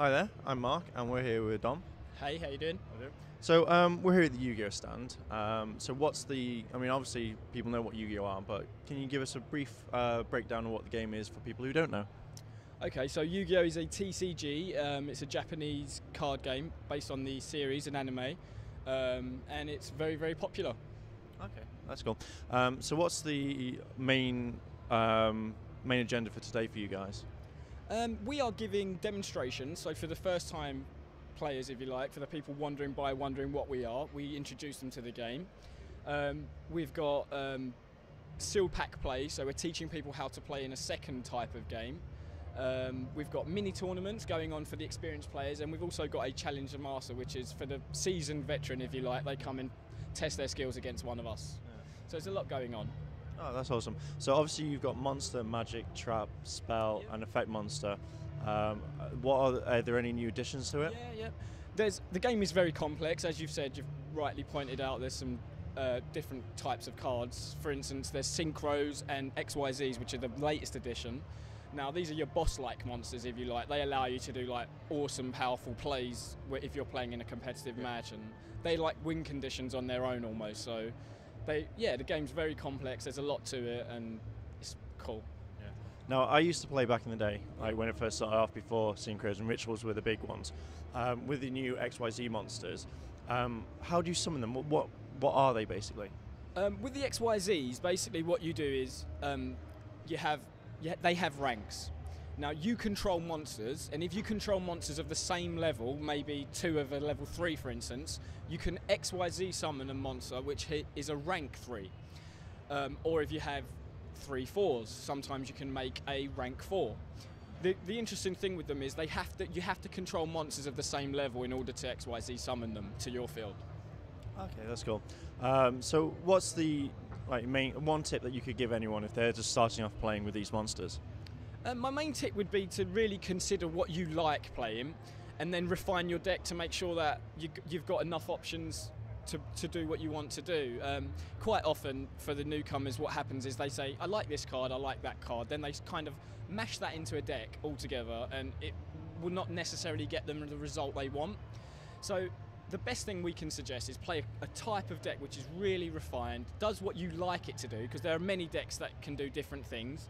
Hi there, I'm Mark, and we're here with Dom. Hey, how you doing? So we're here at the Yu-Gi-Oh stand. So what's the? I mean, obviously people know what Yu-Gi-Oh are, but can you give us a brief breakdown of what the game is for people who don't know? Okay, so Yu-Gi-Oh is a TCG. It's a Japanese card game based on the series and anime, and it's very, very popular. Okay, that's cool. So what's the main agenda for today for you guys? We are giving demonstrations, so for the first time players, if you like, for the people wondering what we are, we introduce them to the game. We've got seal pack play, so we're teaching people how to play in a second type of game. We've got mini tournaments going on for the experienced players, and we've also got a Challenger Master, which is for the seasoned veteran, if you like. They come and test their skills against one of us. Yeah. So there's a lot going on. Oh, that's awesome. So obviously you've got Monster, Magic, Trap, Spell, and Effect Monster. Are there any new additions to it? Yeah. The game is very complex, as you've said. You've rightly pointed out. There's some different types of cards. For instance, there's Synchros and XYZs, which are the latest addition. Now, these are your boss-like monsters, if you like. They allow you to do like awesome, powerful plays if you're playing in a competitive match, and they like win conditions on their own almost. So, the game's very complex. There's a lot to it, and it's cool. Yeah. Now, I used to play back in the day, like when it first started off, before Synchros and Rituals were the big ones. With the new XYZ monsters, how do you summon them? What are they basically? With the XYZs, basically what you do is they have ranks. Now, you control monsters, and if you control monsters of the same level, maybe 2 of a level 3 for instance, you can XYZ summon a monster which is a rank 3. Or if you have 3 4s, sometimes you can make a rank 4. The interesting thing with them is you have to control monsters of the same level in order to XYZ summon them to your field. Okay, that's cool. So what's the main one tip that you could give anyone if they're just starting off playing with these monsters? My main tip would be to really consider what you like playing, and then refine your deck to make sure that you've got enough options to do what you want to do. Quite often for the newcomers, what happens is they say, I like this card, I like that card, then they kind of mash that into a deck altogether, and it will not necessarily get them the result they want. So the best thing we can suggest is play a type of deck which is really refined, does what you like it to do, because there are many decks that can do different things.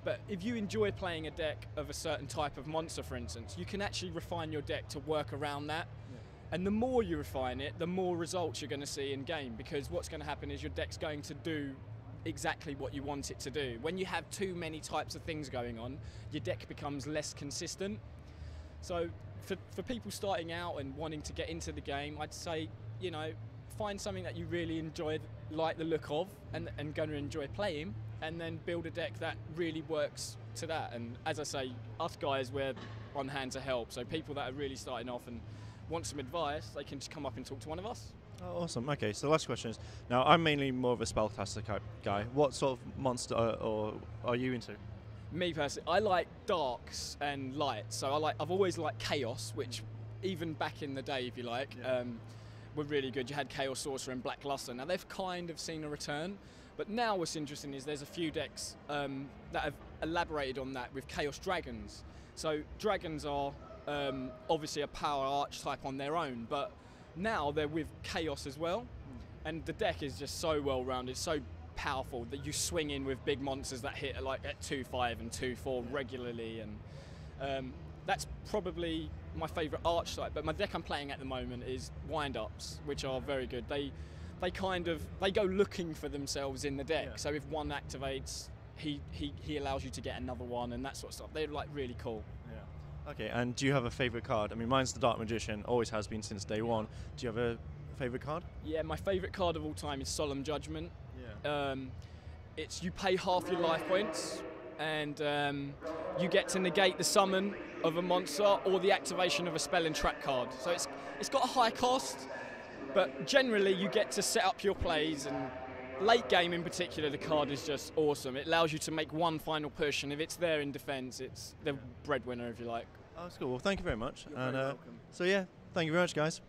But if you enjoy playing a deck of a certain type of monster, for instance, you can actually refine your deck to work around that. Yeah. And the more you refine it, the more results you're going to see in game, because what's going to happen is your deck's going to do exactly what you want it to do. When you have too many types of things going on, your deck becomes less consistent. So for people starting out and wanting to get into the game, I'd say, find something that you really like the look of, and going to enjoy playing, and then build a deck that really works to that. And as I say, us guys, we're on hand to help. So people that are really starting off and want some advice, they can just come up and talk to one of us. Oh, awesome. Okay, so the last question is, now I'm mainly more of a spellcaster type guy. What sort of monster are you into? Me personally, I like darks and lights. So I've always liked chaos, which even back in the day, if you like, were really good. You had Chaos Sorcerer and Black Luster. Now they've kind of seen a return, but now what's interesting is there's a few decks that have elaborated on that with Chaos Dragons. So dragons are obviously a power archetype on their own, but now they're with Chaos as well, and the deck is just so well rounded, so powerful that you swing in with big monsters that hit at 2/5 and 2/4 regularly, and that's probably my favourite archetype. But my deck I'm playing at the moment is wind-ups, which are very good. They go looking for themselves in the deck. Yeah. So if one activates, he allows you to get another one, and that sort of stuff. They're like really cool. Yeah. Okay. And do you have a favourite card? I mean, mine's the Dark Magician. Always has been since day one. Do you have a favourite card? Yeah, my favourite card of all time is Solemn Judgment. Yeah. It's you pay half your life points, and you get to negate the summon of a monster or the activation of a spell and trap card. So it's got a high cost, but generally you get to set up your plays, and late game in particular, the card is just awesome. It allows you to make one final push, and if it's there in defense, it's the breadwinner, if you like. Oh, that's cool. Well, thank you very much. You're very welcome. So yeah, thank you very much, guys.